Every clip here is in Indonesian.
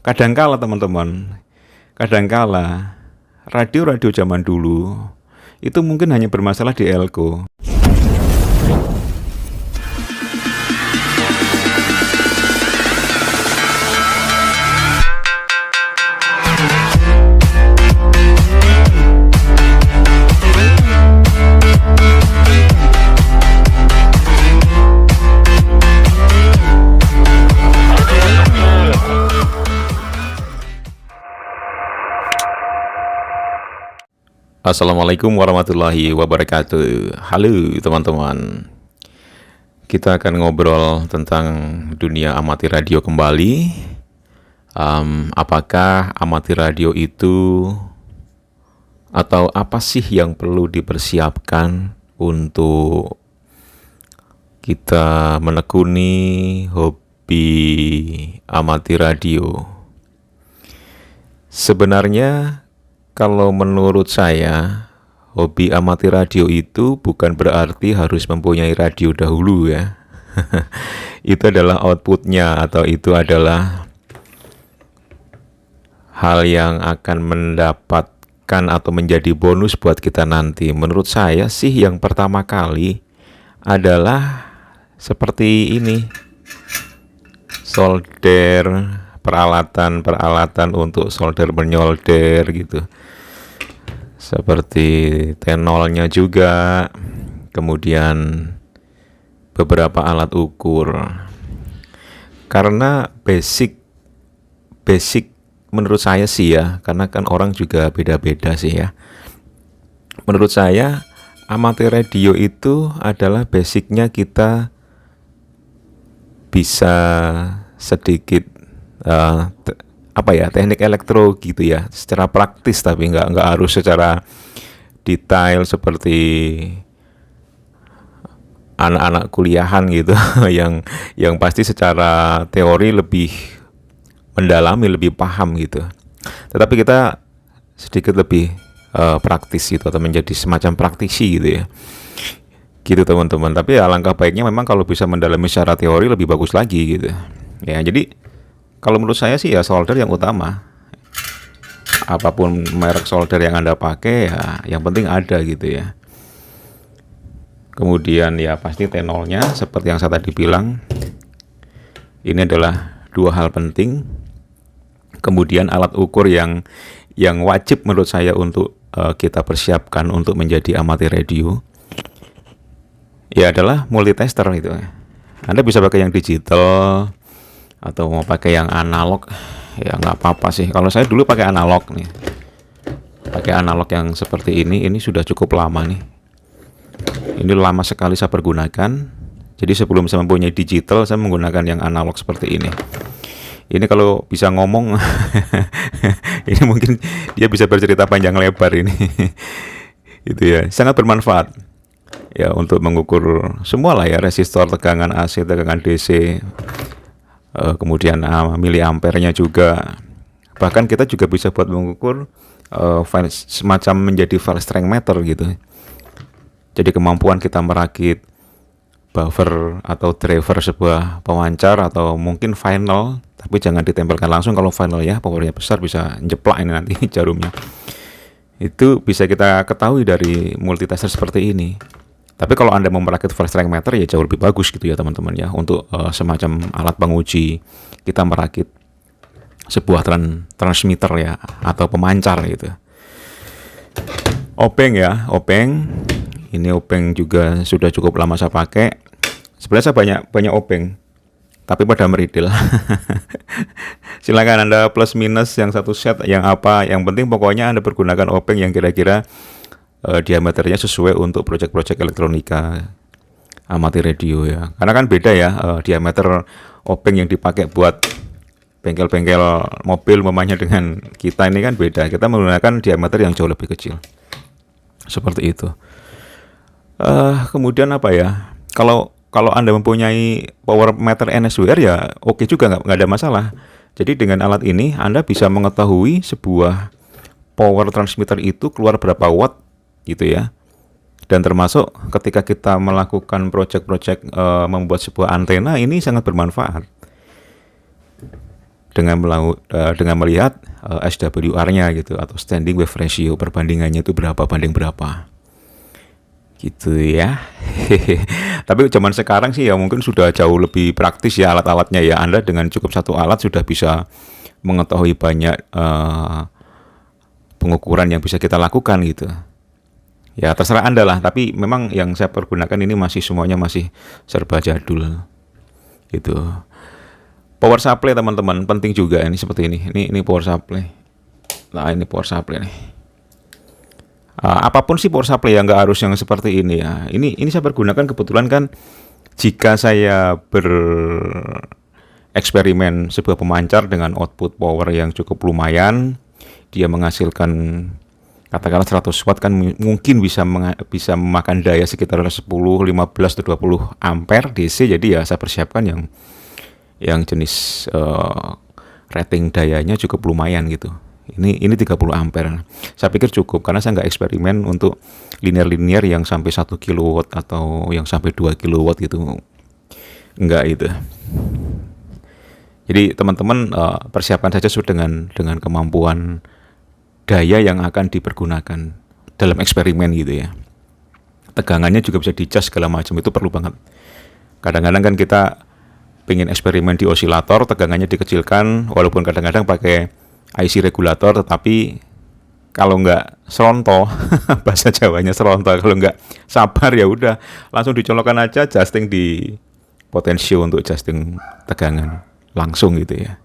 Kadangkala teman-teman, kadangkala radio-radio zaman dulu itu mungkin hanya bermasalah di elko. Assalamualaikum warahmatullahi wabarakatuh. Halo teman-teman, kita akan ngobrol tentang dunia amatir radio kembali. Apakah amatir radio itu, atau apa sih yang perlu dipersiapkan untuk kita menekuni hobi amatir radio? Sebenarnya kalau menurut saya, hobi amatir radio itu bukan berarti harus mempunyai radio dahulu ya. Itu adalah outputnya, atau itu adalah hal yang akan mendapatkan atau menjadi bonus buat kita nanti. Menurut saya sih yang pertama kali adalah seperti ini. Solder, peralatan untuk solder menyolder gitu. Seperti tenolnya juga, kemudian beberapa alat ukur. Karena basic menurut saya sih ya, karena kan orang juga beda-beda sih ya. Menurut saya amatir radio itu adalah basicnya kita bisa sedikit teknik elektro gitu ya, secara praktis, tapi nggak harus secara detail seperti anak-anak kuliahan gitu yang pasti secara teori lebih mendalami, lebih paham gitu. Tetapi kita sedikit lebih praktis gitu, atau menjadi semacam praktisi gitu ya, gitu teman-teman. Tapi alangkah baiknya memang kalau bisa mendalami secara teori lebih bagus lagi gitu ya. Jadi kalau menurut saya sih ya solder yang utama. Apapun merek solder yang Anda pakai ya, yang penting ada gitu ya. Kemudian ya pasti tenolnya seperti yang saya tadi bilang. Ini adalah dua hal penting. Kemudian alat ukur yang wajib menurut saya untuk kita persiapkan untuk menjadi amatir radio ya adalah multitester gitu. Anda bisa pakai yang digital atau mau pakai yang analog ya nggak apa-apa sih. Kalau saya dulu pakai analog nih, pakai analog yang seperti ini sudah cukup lama nih. Ini lama sekali saya pergunakan. Jadi sebelum saya mempunyai digital, saya menggunakan yang analog seperti ini. Ini kalau bisa ngomong ini mungkin dia bisa bercerita panjang lebar ini. Itu ya, sangat bermanfaat ya untuk mengukur semua lah ya, resistor, tegangan AC, tegangan DC, kemudian miliampernya juga. Bahkan kita juga bisa buat mengukur semacam menjadi file strength meter gitu. Jadi kemampuan kita merakit buffer atau driver sebuah pemancar, atau mungkin final, tapi jangan ditempelkan langsung. Kalau final ya powernya besar, bisa jeplak ini nanti jarumnya. Itu bisa kita ketahui dari multitester seperti ini. Tapi kalau Anda mau merakit file strength meter ya jauh lebih bagus gitu ya teman-teman ya, untuk semacam alat penguji kita merakit sebuah transmitter ya, atau pemancar gitu. Openg ya, openg. Ini openg juga sudah cukup lama saya pakai. Sebenarnya saya banyak openg, tapi pada meridil. Silakan Anda plus minus yang satu set, yang apa. Yang penting pokoknya Anda pergunakan openg yang kira-kira diameternya sesuai untuk proyek-proyek elektronika amatir radio ya. Karena kan beda ya, diameter openg yang dipakai buat bengkel-bengkel mobil memangnya dengan kita ini kan beda. Kita menggunakan diameter yang jauh lebih kecil. Seperti itu. Kemudian apa ya? Kalau Anda mempunyai power meter NSWR ya oke juga, nggak ada masalah. Jadi dengan alat ini Anda bisa mengetahui sebuah power transmitter itu keluar berapa watt gitu ya. Dan termasuk ketika kita melakukan project-project membuat sebuah antena, ini sangat bermanfaat. dengan melihat SWR-nya gitu, atau standing wave ratio, perbandingannya itu berapa banding berapa gitu ya. Tapi zaman sekarang sih ya mungkin sudah jauh lebih praktis ya alat-alatnya ya. Anda dengan cukup satu alat sudah bisa mengetahui banyak pengukuran yang bisa kita lakukan gitu. Ya terserah Anda lah, tapi memang yang saya pergunakan ini semuanya masih serba jadul gitu. Power supply teman-teman penting juga ini, seperti ini. Ini power supply. Nah, ini power supply nih. Apapun sih power supply ya, nggak harus yang seperti ini ya. Ini saya pergunakan kebetulan kan jika saya bereksperimen sebuah pemancar dengan output power yang cukup lumayan, dia menghasilkan katakanlah 100 watt kan mungkin bisa memakan daya sekitar 10, 15 atau 20 ampere DC. Jadi ya saya persiapkan yang jenis rating dayanya cukup lumayan gitu. Ini 30 ampere. Saya pikir cukup karena saya nggak eksperimen untuk linear yang sampai 1 kilowatt atau yang sampai 2 kilowatt gitu. Enggak itu. Jadi teman-teman persiapkan saja sesuai dengan kemampuan daya yang akan dipergunakan dalam eksperimen gitu ya. Tegangannya juga bisa dicas segala macam, itu perlu banget. Kadang-kadang kan kita pengen eksperimen di osilator, tegangannya dikecilkan, walaupun kadang-kadang pakai IC regulator, tetapi kalau nggak seronto, bahasa Jawanya seronto, kalau nggak sabar ya udah langsung dicolokkan aja adjusting di potensio untuk adjusting tegangan langsung gitu ya.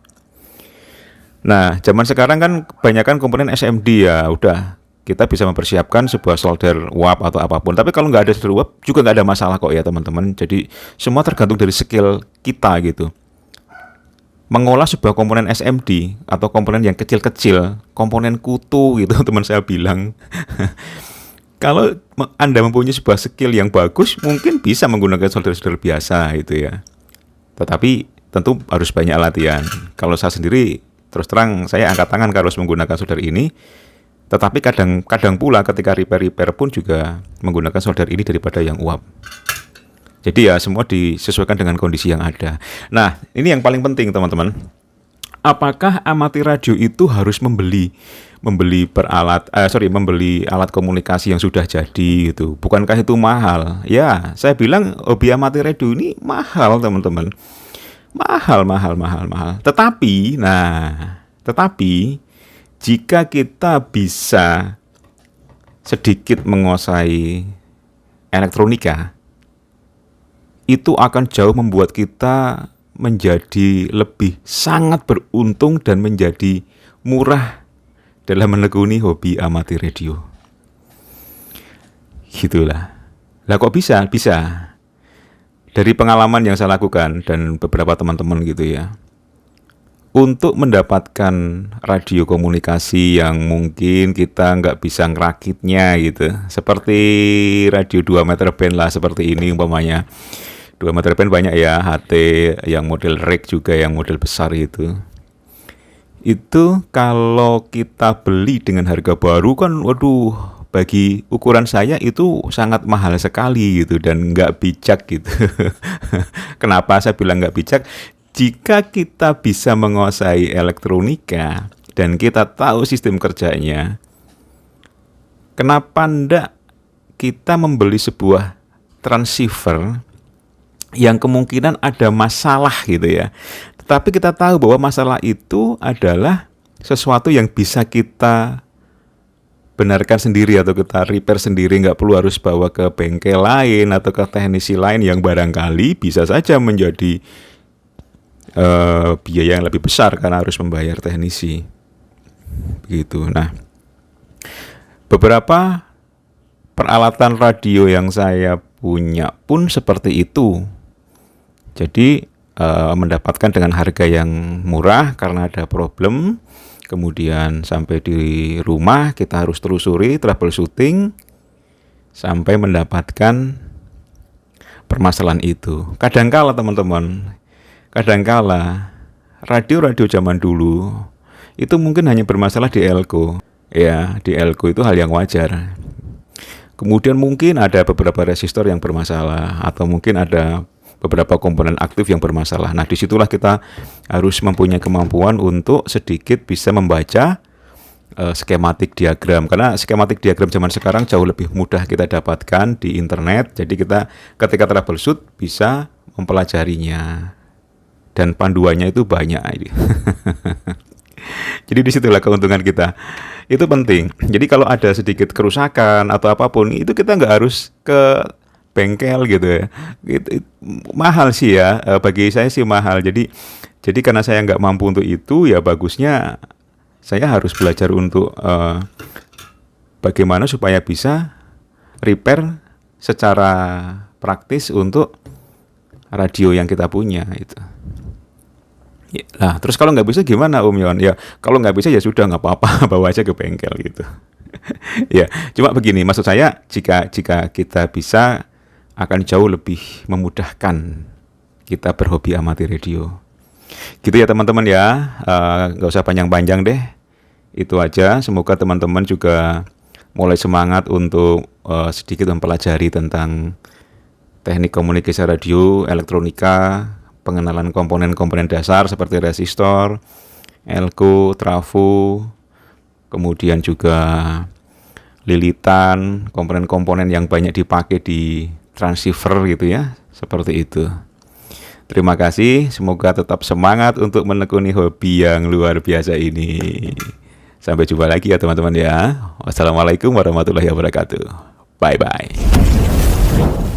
Nah, zaman sekarang kan kebanyakan komponen SMD ya, udah kita bisa mempersiapkan sebuah solder uap atau apapun. Tapi kalau nggak ada solder uap juga nggak ada masalah kok ya teman-teman. Jadi semua tergantung dari skill kita gitu. Mengolah sebuah komponen SMD atau komponen yang kecil-kecil, komponen kutu gitu teman saya bilang. Kalau Anda mempunyai sebuah skill yang bagus, mungkin bisa menggunakan solder-solder biasa gitu ya. Tetapi tentu harus banyak latihan. Kalau saya sendiri terus terang saya angkat tangan kalau harus menggunakan solder ini, tetapi kadang pula ketika repair pun juga menggunakan solder ini daripada yang uap. Jadi ya semua disesuaikan dengan kondisi yang ada. Nah, ini yang paling penting teman-teman. Apakah amati radio itu harus membeli alat komunikasi yang sudah jadi gitu? Bukankah itu mahal? Ya, saya bilang hobi amati radio ini mahal teman-teman. Mahal. Tetapi jika kita bisa sedikit menguasai elektronika, itu akan jauh membuat kita menjadi lebih sangat beruntung dan menjadi murah dalam menekuni hobi amati radio. Gitulah. Lah kok bisa? Bisa. Dari pengalaman yang saya lakukan dan beberapa teman-teman gitu ya, untuk mendapatkan radio komunikasi yang mungkin kita nggak bisa ngerakitnya gitu, seperti radio 2 meter band lah, seperti ini umpamanya. 2 meter band banyak ya, HT yang model rig juga yang model besar itu kalau kita beli dengan harga baru kan waduh, bagi ukuran saya itu sangat mahal sekali gitu dan nggak bijak gitu. Kenapa saya bilang nggak bijak? Jika kita bisa menguasai elektronika dan kita tahu sistem kerjanya, kenapa ndak kita membeli sebuah transceiver yang kemungkinan ada masalah gitu ya. Tetapi kita tahu bahwa masalah itu adalah sesuatu yang bisa kita benarkan sendiri atau kita repair sendiri, nggak perlu harus bawa ke bengkel lain atau ke teknisi lain yang barangkali bisa saja menjadi biaya yang lebih besar karena harus membayar teknisi. Begitu. Nah, beberapa peralatan radio yang saya punya pun seperti itu. Jadi mendapatkan dengan harga yang murah karena ada problem. Kemudian sampai di rumah kita harus telusuri, troubleshooting sampai mendapatkan permasalahan itu. Kadangkala teman-teman, radio-radio zaman dulu itu mungkin hanya bermasalah di elko. Ya, di elko itu hal yang wajar. Kemudian mungkin ada beberapa resistor yang bermasalah atau mungkin ada beberapa komponen aktif yang bermasalah. Nah, disitulah kita harus mempunyai kemampuan untuk sedikit bisa membaca skematik diagram, karena skematik diagram zaman sekarang jauh lebih mudah kita dapatkan di internet. Jadi kita ketika troubleshoot bisa mempelajarinya dan panduannya itu banyak. Jadi disitulah keuntungan kita. Itu penting. Jadi kalau ada sedikit kerusakan atau apapun itu kita nggak harus ke bengkel gitu ya. Mahal sih ya, bagi saya sih mahal. Jadi karena saya nggak mampu untuk itu, ya bagusnya saya harus belajar untuk bagaimana supaya bisa repair secara praktis untuk radio yang kita punya itu. Nah, terus kalau nggak bisa gimana Om Yon? Ya, kalau nggak bisa ya sudah nggak apa-apa, bawa aja ke bengkel gitu. Ya, cuma begini, maksud saya jika kita bisa akan jauh lebih memudahkan kita berhobi amati radio. Gitu ya teman-teman ya, nggak usah panjang-panjang deh. Itu aja, semoga teman-teman juga mulai semangat untuk sedikit mempelajari tentang teknik komunikasi radio, elektronika, pengenalan komponen-komponen dasar seperti resistor, elko, trafo, kemudian juga lilitan, komponen-komponen yang banyak dipakai di transceiver gitu ya, seperti itu. Terima kasih, semoga tetap semangat untuk menekuni hobi yang luar biasa ini. Sampai jumpa lagi ya teman-teman ya. Wassalamualaikum warahmatullahi wabarakatuh. Bye-bye.